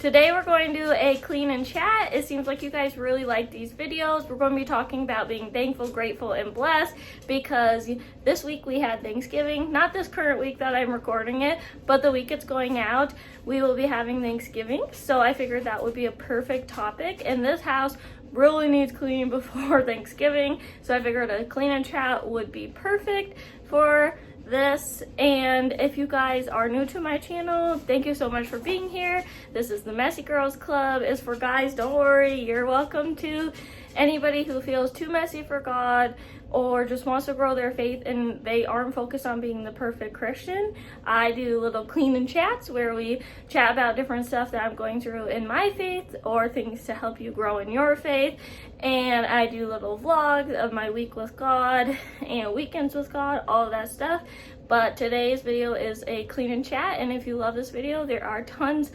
Today we're going to do a clean and chat. It seems like you guys really like these videos. We're going to be talking about being thankful, grateful, and blessed because this week we had Thanksgiving. Not this current week that I'm recording it, but the week it's going out, we will be having Thanksgiving. So I figured that would be a perfect topic. And this house really needs cleaning before Thanksgiving. So I figured a clean and chat would be perfect for this. And if you guys are new to my channel, thank you so much for being here. This is the Messy Girls Club. It's for guys, don't worry, you're welcome to. Anybody who feels too messy for God or just wants to grow their faith and they aren't focused on being the perfect Christian, I do little clean and chats where we chat about different stuff that I'm going through in my faith or things to help you grow in your faith. And I do little vlogs of my week with God and weekends with God, all of that stuff. But today's video is a clean and chat, and if you love this video, there are tons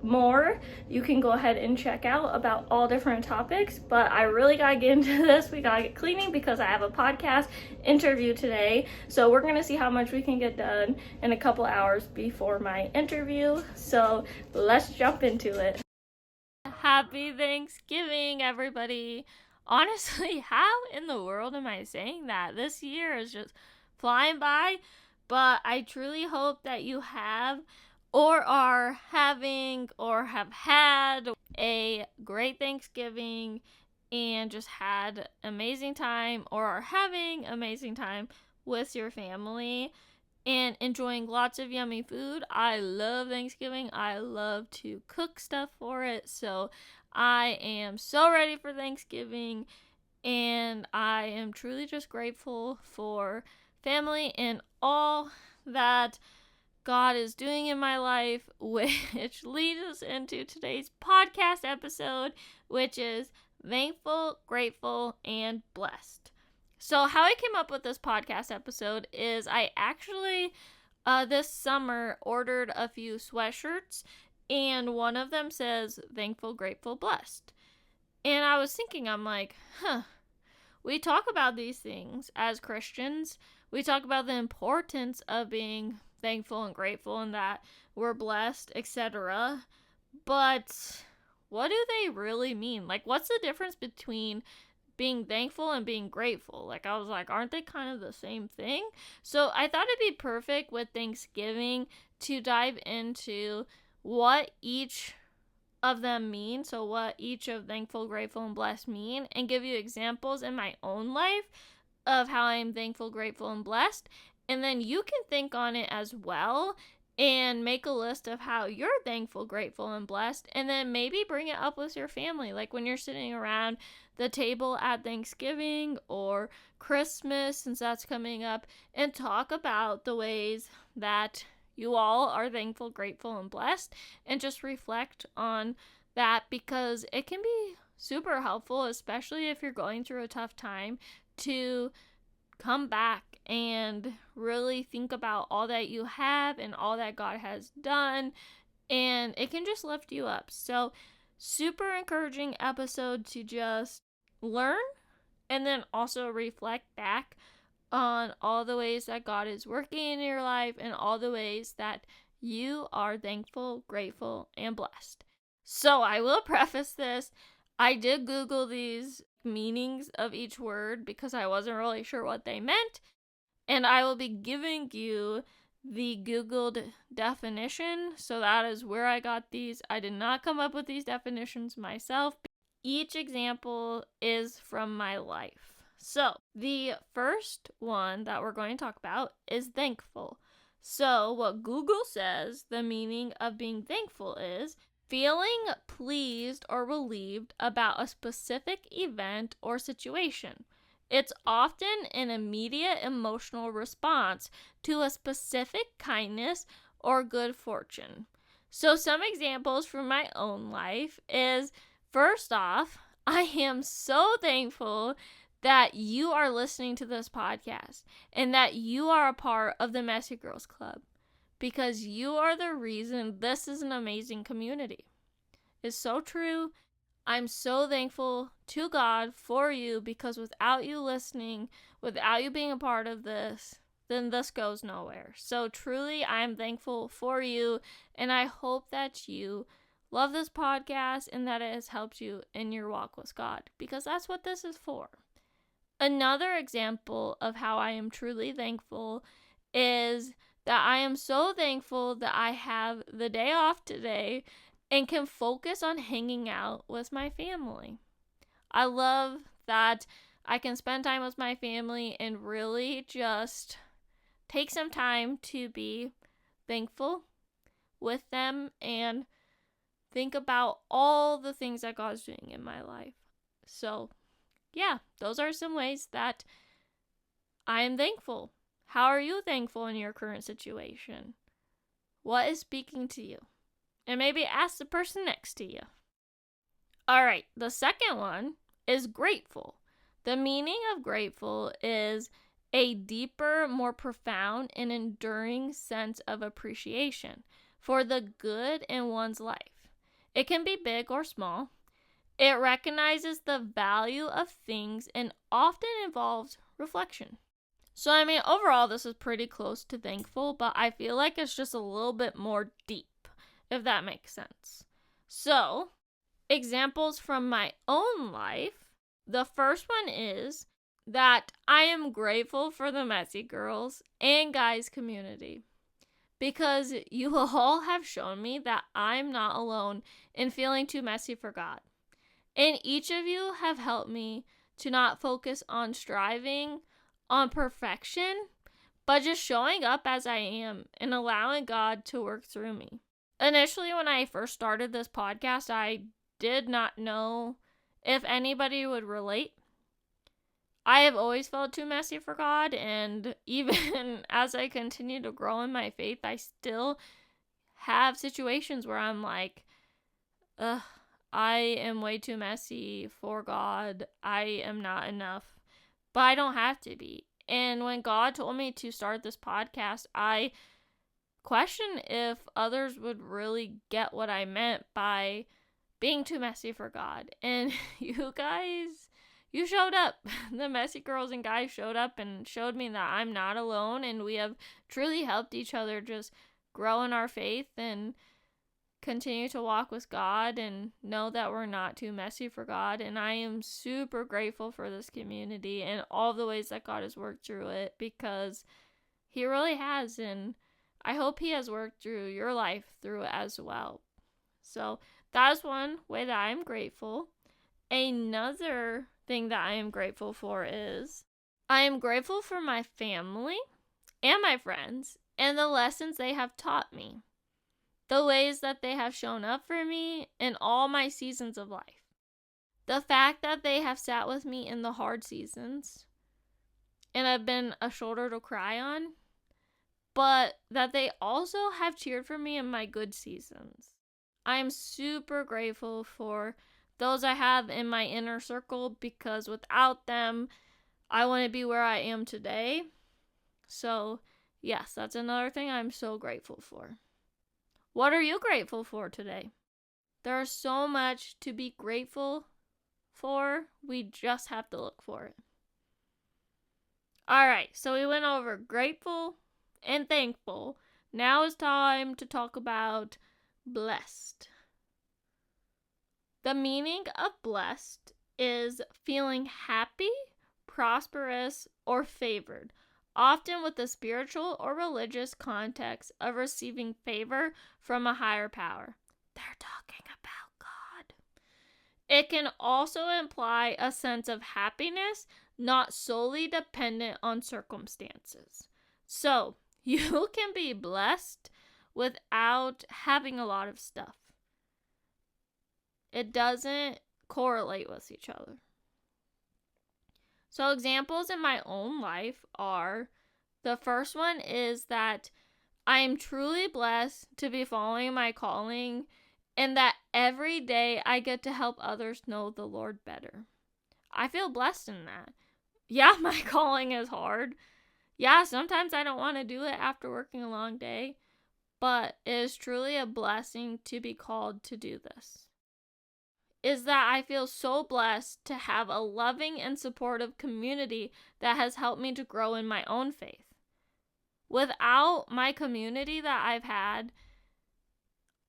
more you can go ahead and check out about all different topics. But I really gotta get into this. We gotta get cleaning because I have a podcast interview today, so we're gonna see how much we can get done in a couple hours before my interview. So let's jump into it. Happy Thanksgiving, everybody. Honestly, how in the world am I saying that? This year is just flying by, but I truly hope that you have or are having or have had a great Thanksgiving and just had amazing time or are having amazing time with your family and enjoying lots of yummy food. I love Thanksgiving. I love to cook stuff for it. So I am so ready for Thanksgiving, and I am truly just grateful for family and all that God is doing in my life, which leads us into today's podcast episode, which is thankful, grateful, and blessed. So how I came up with this podcast episode is I actually this summer ordered a few sweatshirts, and one of them says thankful, grateful, blessed. And I was thinking, I'm like, we talk about these things as Christians. We talk about the importance of being thankful and grateful and that we're blessed, etc. But what do they really mean? Like, what's the difference between being thankful and being grateful? Like, I was like, aren't they kind of the same thing? So I thought it'd be perfect with Thanksgiving to dive into what each of them mean, so what each of thankful, grateful, and blessed mean, and give you examples in my own life of how I'm thankful, grateful, and blessed. And then you can think on it as well and make a list of how you're thankful, grateful, and blessed, and then maybe bring it up with your family, like when you're sitting around the table at Thanksgiving or Christmas, since that's coming up, and talk about the ways that you all are thankful, grateful, and blessed, and just reflect on that, because it can be super helpful, especially if you're going through a tough time, to come back and really think about all that you have and all that God has done, and it can just lift you up. So super encouraging episode to just learn and then also reflect back on all the ways that God is working in your life and all the ways that you are thankful, grateful, and blessed. So I will preface this. I did Google these meanings of each word because I wasn't really sure what they meant, and I will be giving you the Googled definition. So that is where I got these. I did not come up with these definitions myself. Each example is from my life. So the first one that we're going to talk about is thankful. So what Google says the meaning of being thankful is feeling pleased or relieved about a specific event or situation. It's often an immediate emotional response to a specific kindness or good fortune. So some examples from my own life is, first off, I am so thankful that you are listening to this podcast and that you are a part of the Messy Girls Club, because you are the reason this is an amazing community. It's so true. I'm so thankful to God for you, because without you listening, without you being a part of this, then this goes nowhere. So truly, I'm thankful for you, and I hope that you love this podcast and that it has helped you in your walk with God, because that's what this is for. Another example of how I am truly thankful is that I am so thankful that I have the day off today and can focus on hanging out with my family. I love that I can spend time with my family and really just take some time to be thankful with them and think about all the things that God's doing in my life. So, yeah, those are some ways that I am thankful. How are you thankful in your current situation? What is speaking to you? And maybe ask the person next to you. All right, the second one is grateful. The meaning of grateful is a deeper, more profound, and enduring sense of appreciation for the good in one's life. It can be big or small. It recognizes the value of things and often involves reflection. So, overall, this is pretty close to thankful, but I feel like it's just a little bit more deep, if that makes sense. So, examples from my own life. The first one is that I am grateful for the Messy Girls and Guys community, because you all have shown me that I'm not alone in feeling too messy for God. And each of you have helped me to not focus on striving on perfection, but just showing up as I am and allowing God to work through me. Initially, when I first started this podcast, I did not know if anybody would relate. I have always felt too messy for God, and even as I continue to grow in my faith, I still have situations where I'm like, I am way too messy for God. I am not enough. But I don't have to be. And when God told me to start this podcast, I questioned if others would really get what I meant by being too messy for God. And you guys, you showed up. The Messy Girls and Guys showed up and showed me that I'm not alone, and we have truly helped each other just grow in our faith and continue to walk with God and know that we're not too messy for God. And I am super grateful for this community and all the ways that God has worked through it, because He really has, and I hope He has worked through your life through it as well. So that is one way that I am grateful. Another thing that I am grateful for is I am grateful for my family and my friends and the lessons they have taught me. The ways that they have shown up for me in all my seasons of life. The fact that they have sat with me in the hard seasons and have been a shoulder to cry on, but that they also have cheered for me in my good seasons. I am super grateful for those I have in my inner circle, because without them, I wouldn't be where I am today. So, yes, that's another thing I'm so grateful for. What are you grateful for today? There's so much to be grateful for. We just have to look for it. All right, so we went over grateful and thankful. Now it's time to talk about blessed. The meaning of blessed is feeling happy, prosperous, or favored, often with the spiritual or religious context of receiving favor from a higher power. They're talking about God. It can also imply a sense of happiness, not solely dependent on circumstances. So, you can be blessed without having a lot of stuff. It doesn't correlate with each other. So examples in my own life are, the first one is that I am truly blessed to be following my calling, and that every day I get to help others know the Lord better. I feel blessed in that. Yeah, my calling is hard. Yeah, sometimes I don't want to do it after working a long day, but it is truly a blessing to be called to do this. Is that I feel so blessed to have a loving and supportive community that has helped me to grow in my own faith. Without my community that I've had,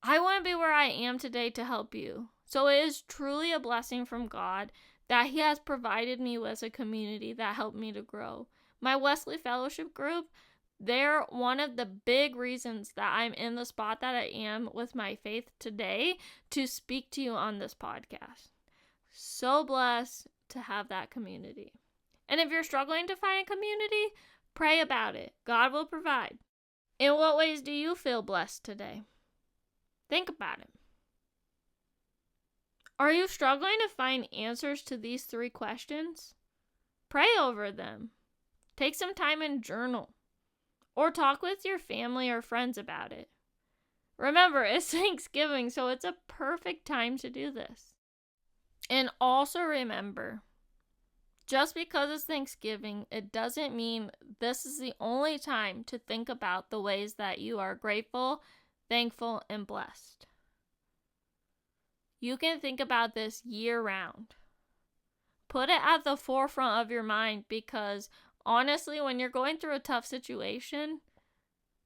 I wouldn't be where I am today to help you. So it is truly a blessing from God that He has provided me with a community that helped me to grow. My Wesley Fellowship group, they're one of the big reasons that I'm in the spot that I am with my faith today to speak to you on this podcast. So blessed to have that community. And if you're struggling to find a community, pray about it. God will provide. In what ways do you feel blessed today? Think about it. Are you struggling to find answers to these 3 questions? Pray over them. Take some time and journal. Or talk with your family or friends about it. Remember, it's Thanksgiving, so it's a perfect time to do this. And also remember, just because it's Thanksgiving, it doesn't mean this is the only time to think about the ways that you are grateful, thankful, and blessed. You can think about this year round. Put it at the forefront of your mind, because honestly, when you're going through a tough situation,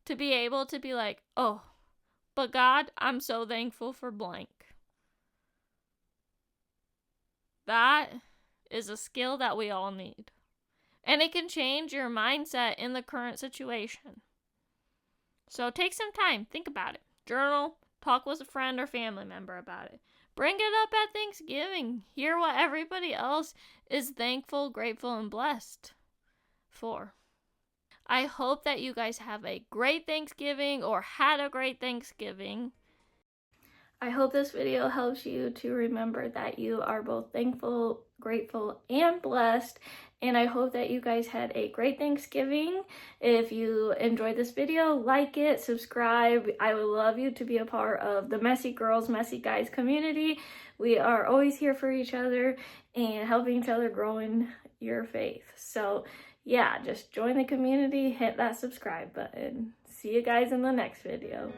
to be able to be like, oh, but God, I'm so thankful for blank. That is a skill that we all need. And it can change your mindset in the current situation. So take some time, think about it. Journal, talk with a friend or family member about it. Bring it up at Thanksgiving. Hear what everybody else is thankful, grateful, and blessed for. I hope that you guys have a great Thanksgiving or had a great Thanksgiving. I hope this video helps you to remember that you are both thankful, grateful, and blessed. And I hope that you guys had a great Thanksgiving. If you enjoyed this video, like it, subscribe. I would love you to be a part of the Messy Girls, Messy Guys community. We are always here for each other and helping each other grow in your faith. So yeah, just join the community, hit that subscribe button. See you guys in the next video.